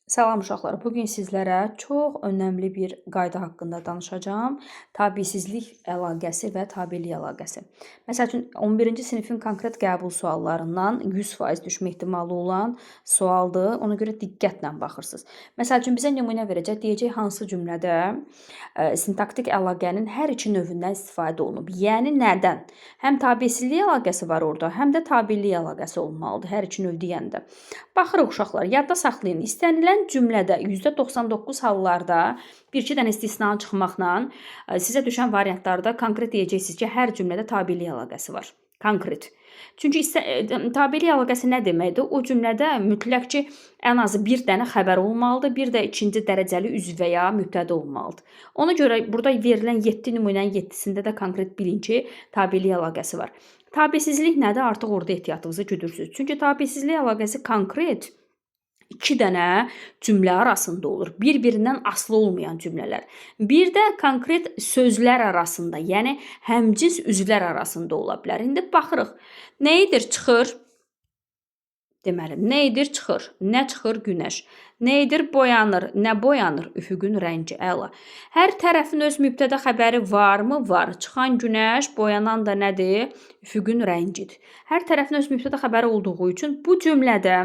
Salam uşaqlar. Bu gün sizlərə çox önəmli bir qayda haqqında danışacağam. Tabeçisizlik əlaqəsi və tabelik əlaqəsi. Məsəl üçün 11-ci sinifin konkret qəbul suallarından 100% düşmə ehtimalı olan sualdır. Ona görə diqqətlə baxırsınız. Məsəl üçün bizə nümunə verəcək, deyəcək hansı cümlədə sintaktik əlaqənin hər iki növündən istifadə olunub. Yəni nədən? Həm tabeçisizlik əlaqəsi var orada, həm də tabelik əlaqəsi olmalıdır hər iki növ deyəndə. Baxırıq uşaqlar, yadda saxlayın. İstənilən cümlədə %99 hallarda bir-iki dənə istisna çıxmaqla sizə düşən variantlarda konkret deyəcəksiniz ki, hər cümlədə tabelik əlaqəsi var. Konkret. Çünki tabelik əlaqəsi nə deməkdir? O cümlədə mütləq ki, ən azı bir dənə xəbər olmalıdır, bir də ikinci dərəcəli üzv və ya mübtədə olmalıdır. Ona görə burada verilən 7 nümunənin 7-sində də konkret bilin ki, tabelik əlaqəsi var. Tabeçisizlik nədir? Artıq orada ehtiyatınızı güdürsünüz. Çünki tabeçisizlik əlaqəsi konkret 2 dənə cümlə arasında olur. Bir-birindən asılı olmayan cümlələr. Bir də konkret sözlər arasında, yəni həmcins üzvlər arasında ola bilər. İndi baxırıq. Nə edir? Çıxır. Deməli, nə edir? Çıxır. Nə çıxır? Günəş. Nə edir? Boyanır. Nə boyanır? Üfüqün rəngi. Əla. Hər tərəfin öz mübtədə xəbəri varmı? Var. Çıxan günəş, boyanan da nədir? Üfüqün rəngidir. Hər tərəfin öz mübtədə xəbəri olduğu üçün bu cümlədə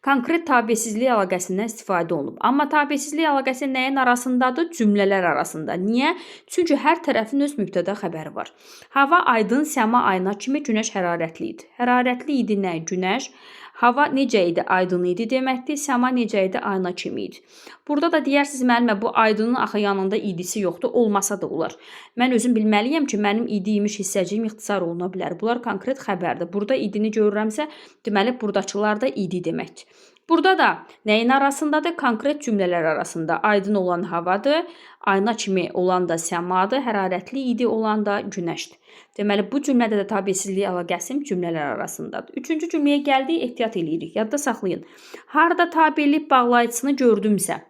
konkret tabeçisizlik əlaqəsindən istifadə olunub. Amma tabeçisizlik əlaqəsi nəyin arasındadır? Cümlələr arasında. Niyə? Çünki hər tərəfin öz mübtədə xəbəri var. Hava aydın, səma ayna kimi, günəş hərarətli idi. Hərarətli idi nə? Günəş. Hava necə idi? Aydın idi deməkdir. Səma necə idi? Ayna kimi idi. Burada da deyərsiniz, müəllimə, bu aydının axı yanında idisi yoxdur. Olmasa da olar. Mən özüm bilməliyəm ki, mənim idi imiş hissəciyim ixtisar oluna bilər. Bunlar konkret xəbərdir. Burada idini görürəmsə, deməli, buradakılar da idi deməkdir. Burada da nəyin arasındadır? Konkret cümlələr arasında. Aydın olan havadır, ayna kimi olan da səmadır, hərarətli idi olan da günəşdir. Deməli, bu cümlədə də tabeçisizlik əlaqəsi cümlələr arasındadır. Üçüncü cümləyə gəldik, ehtiyat eləyirik. Yadda saxlayın. Harda tabelik bağlayıcısını gördümsə,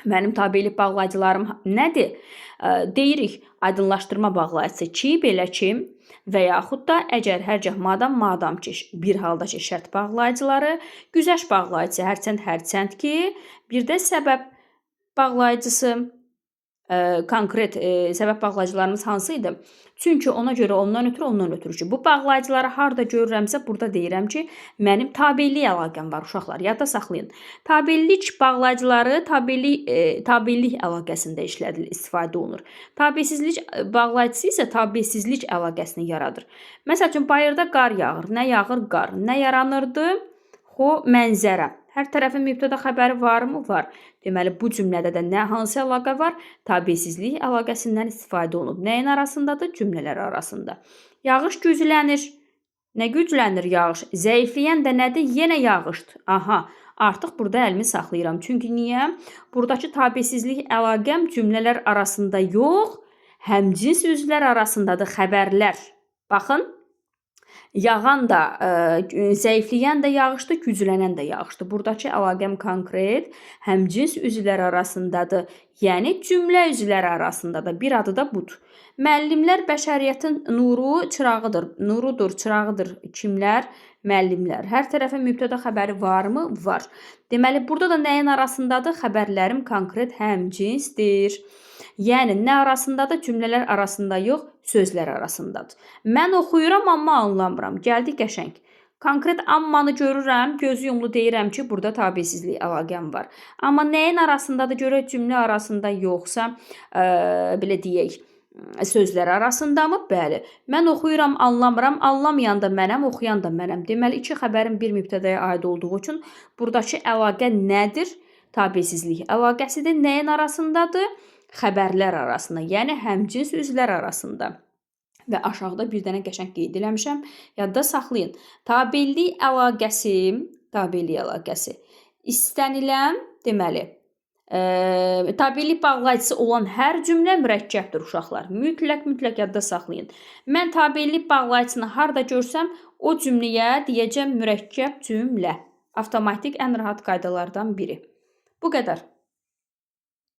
mənim tabelik bağlayıcılarım nədir? Deyirik, aydınlaşdırma bağlayıcısı ki, belə ki, və yaxud da əgər hərgah madam ki, bir halda ki, şərt bağlayıcıları, güzəşt bağlayıcısı hərçənd ki, bir də səbəb bağlayıcısı, konkret səbəb bağlayıcılarımız hansı idi? Çünki ona görə ondan ötürü ki, bu bağlayıcıları harda görürəmsə, burada deyirəm ki, mənim tabelik əlaqəm var uşaqlar. Yadda saxlayın. Tabelik bağlayıcıları tabelik əlaqəsində istifadə olunur. Tabeçisizlik bağlayıcısı isə tabeçisizlik əlaqəsini yaradır. Məsəl üçün, bayırda qar yağır. Nə yağır? Qar. Nə yaranırdı? Mənzərə. Hər tərəfin mübtədə xəbəri varmı? Var. Deməli, bu cümlədə də hansı əlaqə var? Tabeçisizlik əlaqəsindən istifadə olunub. Nəyin arasındadır? Cümlələr arasında. Yağış güclənir. Nə güclənir yağış? Zəifləyən də nədir? Yenə yağışdır. Aha, artıq burada əlimi saxlayıram. Çünki niyə? Buradakı tabeçisizlik əlaqəm cümlələr arasında yox, həmcins üzvlər arasındadır, xəbərlər. Baxın. Yağan da, zəifləyən də yağışdır, güclənən də yağışdır. Buradakı əlaqəm konkret, həmcins üzvlər arasındadır. Yəni, cümlə üzvləri arasındadır. Bir adı da budur. Müəllimlər bəşəriyyətin çırağıdır. Nurudur, çırağıdır. Kimlər? Müəllimlər. Hər tərəfə mübtədə xəbəri varmı? Var. Deməli, burada da nəyin arasındadır? Xəbərlərim konkret həmcinsdir. Yəni, nə arasındadır? Cümlələr arasında yox, sözlər arasındadır. Mən oxuyuram, amma anlamıram. Gəldi qəşəng. Konkret ammanı görürəm, gözü yumlu deyirəm ki, burada tabeçisizlik əlaqəm var. Amma nəyin arasındadır? Görək cümlə arasında yoxsa, belə deyək, sözlər arasındamı? Bəli. Mən oxuyuram, anlamıram. Anlamayan da mənəm, oxuyan da mənəm. Deməli, iki xəbərin bir mübtədəyə aid olduğu üçün buradakı əlaqə nədir? Tabeçisizlik əlaqəsidir. Nəyin arasındadır? Xəbərlər arasında, yəni həmcins üzvlər arasında. Və aşağıda bir dənə qəşəng qeyd eləmişəm. Yadda saxlayın. Tabelik əlaqəsi istənilən, deməli, tabelik bağlayıcısı olan hər cümlə mürəkkəbdir uşaqlar. Mütləq yadda saxlayın. Mən tabelik bağlayıcısını harda görsəm, o cümləyə deyəcəm mürəkkəb cümlə. Avtomatik ən rahat qaydalardan biri. Bu qədər.